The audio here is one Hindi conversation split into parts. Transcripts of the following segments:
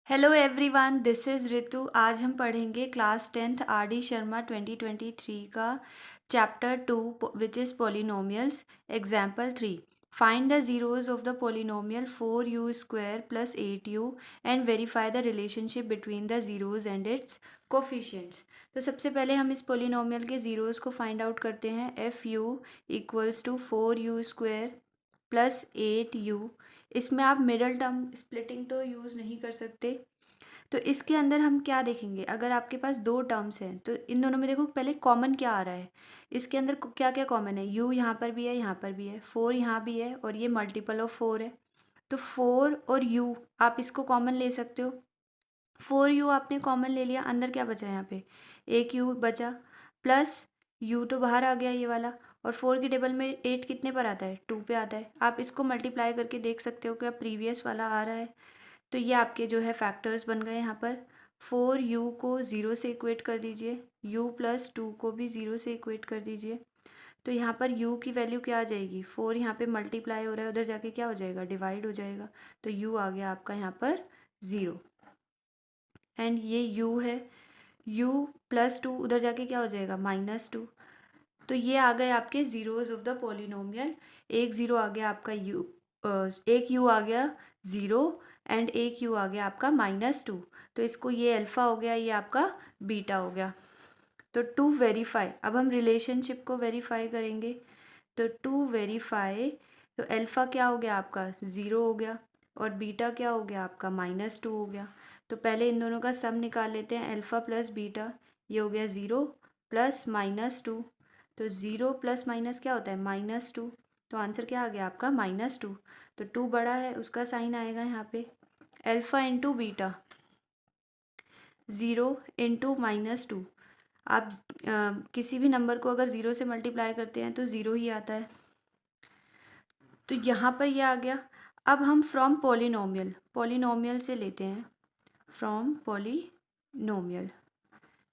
Hello everyone, this is Ritu. आज हम पढ़ेंगे class 10th R D Sharma 2023 का chapter 2 which is polynomials. Example 3, find the zeroes of the polynomial 4u² + 8u and verify the relationship between the zeros and it's coefficients. तो सबसे पहले हम इस पोलिनोमियल के ज़ीरोज़ को फाइंड आउट करते हैं। fu = 4u² + 8u। इसमें आप मिडल टर्म स्प्लिटिंग तो यूज़ नहीं कर सकते। तो इसके अंदर हम क्या देखेंगे, अगर आपके पास दो टर्म्स हैं तो इन दोनों में देखो पहले कॉमन क्या आ रहा है। इसके अंदर क्या क्या कॉमन है, u यहाँ पर भी है, यहाँ पर भी है, 4 यहाँ भी है और ये मल्टीपल ऑफ 4 है। तो 4 और u आप इसको कॉमन ले सकते हो। 4u आपने कॉमन ले लिया, अंदर क्या बचा यहाँ पे, एक u बचा, प्लस u तो बाहर आ गया ये वाला। और 4 की टेबल में 8 कितने पर आता है, 2 पे आता है। आप इसको मल्टीप्लाई करके देख सकते हो कि अब प्रीवियस वाला आ रहा है। तो ये आपके जो है फैक्टर्स बन गए यहाँ पर। 4u को 0 से इक्वेट कर दीजिए, u + 2 को भी 0 से इक्वेट कर दीजिए। तो यहाँ पर u की वैल्यू क्या आ जाएगी, 4 यहाँ पे मल्टीप्लाई हो रहा है, उधर जाके क्या हो जाएगा, डिवाइड हो जाएगा। तो u आ गया आपका यहाँ पर 0। एंड ये u है, u + 2 उधर जाके क्या हो जाएगा, -2। तो ये आ गए आपके ज़ीरोज़ ऑफ द पोलिनोमियल। एक ज़ीरो आ गया आपका एक u आ गया 0 एंड एक u आ गया आपका -2। तो इसको ये अल्फ़ा हो गया, ये आपका बीटा हो गया। तो टू वेरीफाई, अब हम रिलेशनशिप को वेरीफाई करेंगे। तो टू वेरीफाई, तो अल्फ़ा क्या हो गया आपका 0 हो गया और बीटा क्या हो गया आपका -2 हो गया। तो पहले इन दोनों का सम निकाल लेते हैं, अल्फ़ा + बीटा, ये हो गया 0 + -2। तो 0 + माइनस क्या होता है, -2। तो आंसर क्या आ गया आपका -2। तो 2 बड़ा है, उसका साइन आएगा यहाँ पे। Alpha into beta 0 into -2। आप किसी भी नंबर को अगर 0 से मल्टीप्लाई करते हैं तो 0 ही आता है। तो यहाँ पर ये आ गया। अब हम फ्रॉम पॉलिनोमियल से लेते हैं। फ्रॉम पॉलिनोमियल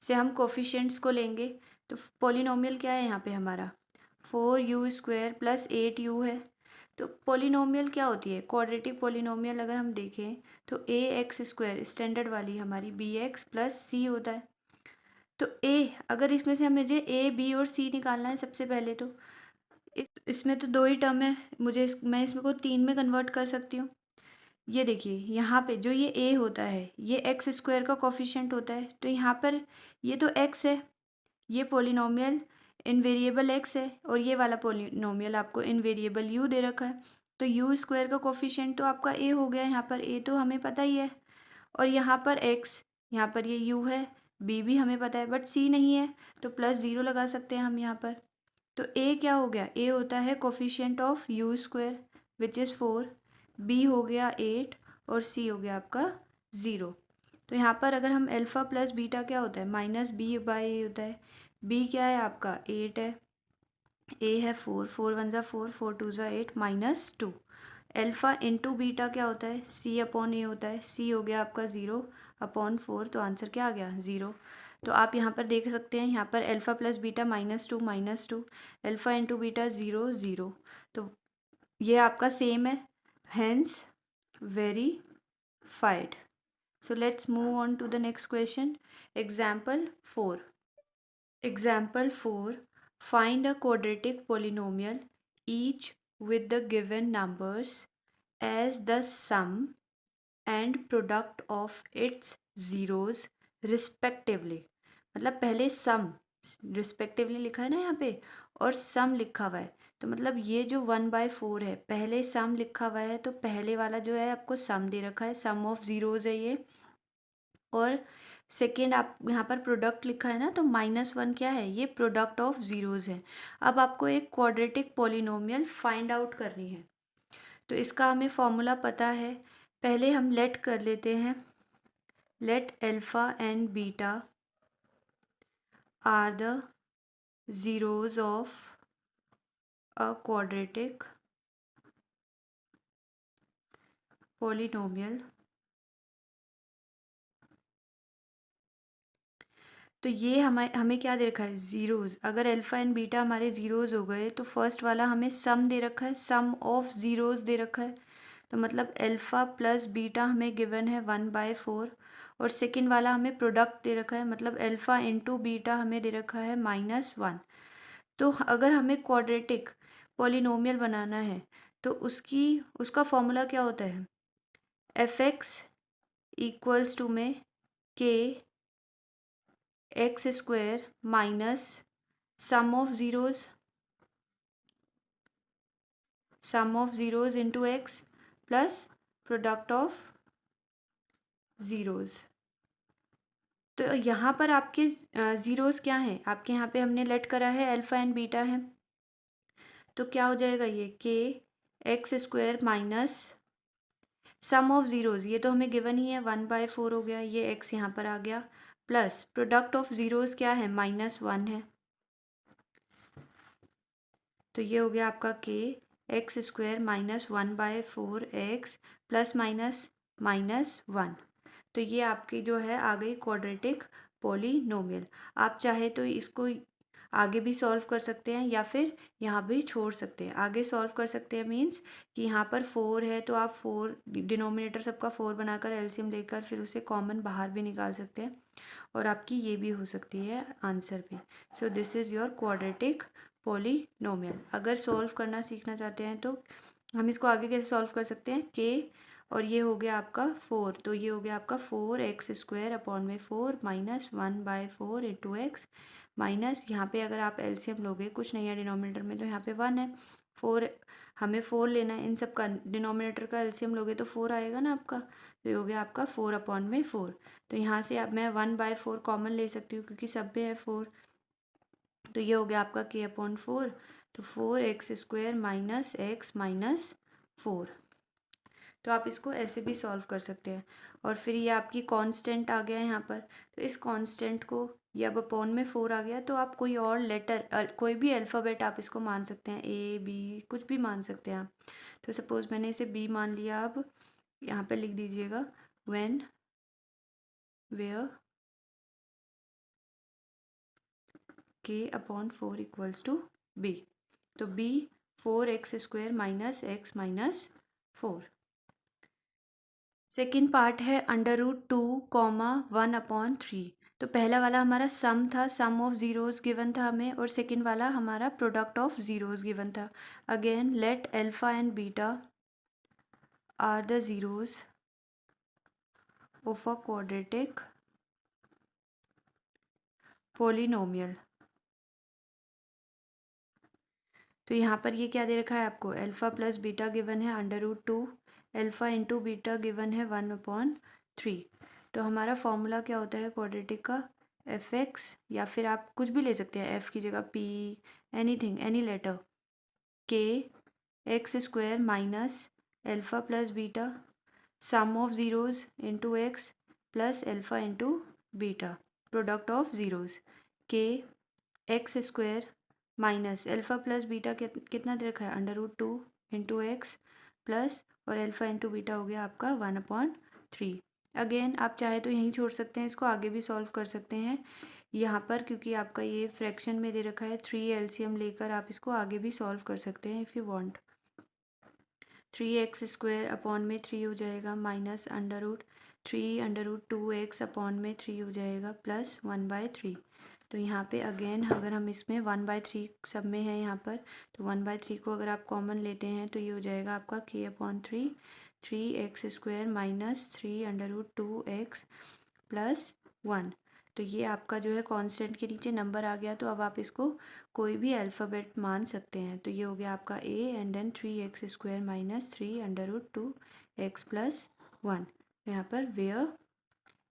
से हम कोफिशिएंट्स को लेंगे। तो पॉलिनोमियल क्या है यहाँ पे हमारा, 4u² + 8u है। तो पॉलिनोमियल क्या होती है, क्वाड्रेटिक पॉलिनोमियल अगर हम देखें तो ax² स्टैंडर्ड वाली हमारी bx + c होता है। तो a, अगर इसमें से हमें a, b और c निकालना है सबसे पहले, तो इसमें तो दो ही टर्म है, मैं इसमें को 3 में कन्वर्ट कर सकती हूँ। ये देखिए यहाँ पे जो ये a होता है ये x² का कोफिशिएंट होता है। तो यहाँ पर ये तो x है, ये पॉलिनोमियल इन वेरिएबल x है और ये वाला पॉलिनोमियल आपको इन वेरिएबल u दे रखा है। तो u² का कोफिशिएंट तो आपका a हो गया, यहाँ पर a तो हमें पता ही है। और यहाँ पर x, यहाँ पर ये u है, b भी हमें पता है बट c नहीं है, तो +0 लगा सकते हैं हम यहाँ पर। तो a क्या हो गया, a होता है coefficient of u² which is 4, b हो गया 8 और c हो गया आपका 0। तो यहाँ पर अगर हम अल्फ़ा + बीटा क्या होता है, -b/a होता है। b क्या है आपका 8 है, a है 4, 4 × 1 = 4, 4 × 2 = 8, -2। अल्फ़ा इंटू बीटा क्या होता है, c/a होता है। c हो गया आपका 0/4, तो आंसर क्या आ गया 0। तो आप यहाँ पर देख सकते हैं, यहाँ पर alpha + beta -2 -2, alpha into beta 0 0। तो ये आपका सेम है, hence verified. So let's move on to the next question. Example 4. Example 4. Find a quadratic polynomial each with the given numbers as the sum and product of its zeros respectively. मतलब पहले sum respectively लिखा है ना यहाँ पे, और sum लिखा हुआ है। तो मतलब ये जो 1/4 है, पहले sum लिखा हुआ है, तो पहले वाला जो है आपको sum दे रखा है, sum of zeros है ये। और सेकेंड आप यहाँ पर प्रोडक्ट लिखा है ना, तो -1 क्या है, ये प्रोडक्ट ऑफ ज़ीरोज़ है। अब आपको एक क्वाड्रेटिक पॉलिनोमियल फाइंड आउट करनी है। तो इसका हमें फॉर्मूला पता है, पहले हम लेट कर लेते हैं। Let alpha and beta are the zeroes of a quadratic polynomial. तो ये हमें क्या दे रखा है, ज़ीरोज़। अगर अल्फ़ा एंड बीटा हमारे ज़ीरोज़ हो गए तो फर्स्ट वाला हमें सम दे रखा है, सम ऑफ ज़ीरोज़ दे रखा है। तो मतलब अल्फ़ा प्लस बीटा हमें गिवन है 1/4 और सेकेंड वाला हमें प्रोडक्ट दे रखा है, मतलब अल्फ़ा इंटू बीटा हमें दे रखा है -1। तो अगर हमें क्वाड्रेटिक पॉलिनोमियल बनाना है तो उसका फॉर्मूला क्या होता है, fx इक्वल्स टू में k x square minus sum of zeroes into x plus product of zeros. तो यहाँ पर आपके ज़ीरोज़ क्या हैं, आपके यहाँ पे हमने लेट करा है अल्फ़ा एंड बीटा है, तो क्या हो जाएगा ये के x square minus sum of zeros, ये तो हमें गिवन ही है 1/4 हो गया, ये एक्स यहाँ पर आ गया, प्लस प्रोडक्ट ऑफ ज़ीरोज़ क्या है -1 है, तो ये हो गया आपका के x square minus 1/4 x plus -1। तो ये आपकी जो है आ गई क्वाड्रेटिक पॉलिनोमियल। आप चाहे तो इसको आगे भी सॉल्व कर सकते हैं या फिर यहाँ भी छोड़ सकते हैं। आगे सॉल्व कर सकते हैं मीन्स कि यहाँ पर 4 है तो आप 4 डिनोमिनेटर सबका 4 बनाकर एलसीएम लेकर फिर उसे कॉमन बाहर भी निकाल सकते हैं और आपकी ये भी हो सकती है आंसर भी। So this is your quadratic polynomial. अगर सॉल्व करना सीखना चाहते हैं तो हम इसको आगे कैसे सॉल्व कर सकते हैं, के और ये हो गया आपका 4, तो ये हो गया आपका 4x स्क्वायर अपॉन में 4 माइनस 1/4 इंटू एक्स माइनस यहाँ पे अगर आप एलसीएम लोगे कुछ नहीं है डिनोमिनेटर में तो यहाँ पे 1 है, 4 हमें 4 लेना है, इन सब का डिनोमिनेटर का एलसीएम लोगे तो 4 आएगा ना आपका, तो ये हो गया आपका 4 अपॉन में 4। तो यहाँ से अब मैं 1/4 कॉमन ले सकती हूँ क्योंकि सब पे है 4, तो ये हो गया आपका k अपॉन 4, तो 4x square minus x minus 4। तो आप इसको ऐसे भी सॉल्व कर सकते हैं और फिर ये आपकी कांस्टेंट आ गया है यहाँ पर, तो इस कांस्टेंट को ये अब अपॉन में 4 आ गया, तो आप कोई और लेटर कोई भी अल्फ़ाबेट आप इसको मान सकते हैं, ए बी कुछ भी मान सकते हैं आप। तो सपोज़ मैंने इसे बी मान लिया, अब यहाँ पे लिख दीजिएगा when where k upon 4 equals to b, तो b 4x square minus x minus 4। Second part है √2,1/3। तो पहला वाला हमारा सम था, सम ऑफ ज़ीरोज़ गिवन था हमें, और सेकेंड वाला हमारा प्रोडक्ट ऑफ ज़ीरोज़ गिवन था। Again let alpha and beta are the zeroes of a quadratic polynomial. तो यहाँ पर ये क्या दे रखा है आपको, अल्फ़ा प्लस बीटा गिवन है √2, अल्फ़ा इंटू बीटा गिवन है 1/3। तो हमारा फॉर्मूला क्या होता है क्वाड्रेटिक का, fx, या फिर आप कुछ भी ले सकते हैं, f की जगह p, anything any letter, k x square minus alpha plus beta sum of zeroes into x plus alpha into beta product of zeroes, k x square minus alpha plus beta कितना दे रखा है √2 इंटू एक्स प्लस और अल्फ़ा इंटू बीटा हो गया आपका 1/3। अगेन आप चाहे तो यहीं छोड़ सकते हैं, इसको आगे भी सॉल्व कर सकते हैं यहाँ पर, क्योंकि आपका ये फ्रैक्शन में दे रखा है 3 एलसीएम लेकर आप इसको आगे भी सॉल्व कर सकते हैं if you want. 3x square upon में 3 हो जाएगा माइनस √3 √2x अपॉन में 3 हो जाएगा प्लस 1/3। तो यहाँ पे अगेन अगर हम इसमें 1/3 सब में है यहाँ पर, तो 1/3 को अगर आप कॉमन लेते हैं तो ये हो जाएगा आपका k upon 3, 3x square minus 3 √2x plus 1। तो ये आपका जो है कांस्टेंट के नीचे नंबर आ गया, तो अब आप इसको कोई भी अल्फ़ाबेट मान सकते हैं। तो ये हो गया आपका a and then 3x square minus 3 √2x plus 1, यहाँ पर where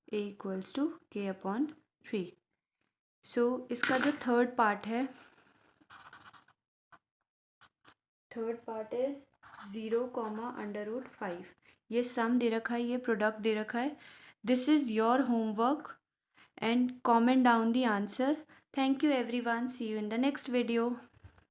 a equals to k upon 3। So इसका जो थर्ड पार्ट है, थर्ड पार्ट इज 0,√5। ये सम दे रखा है, ये प्रोडक्ट दे रखा है। This is your homework and comment down the answer. Thank you everyone. See you in the next video.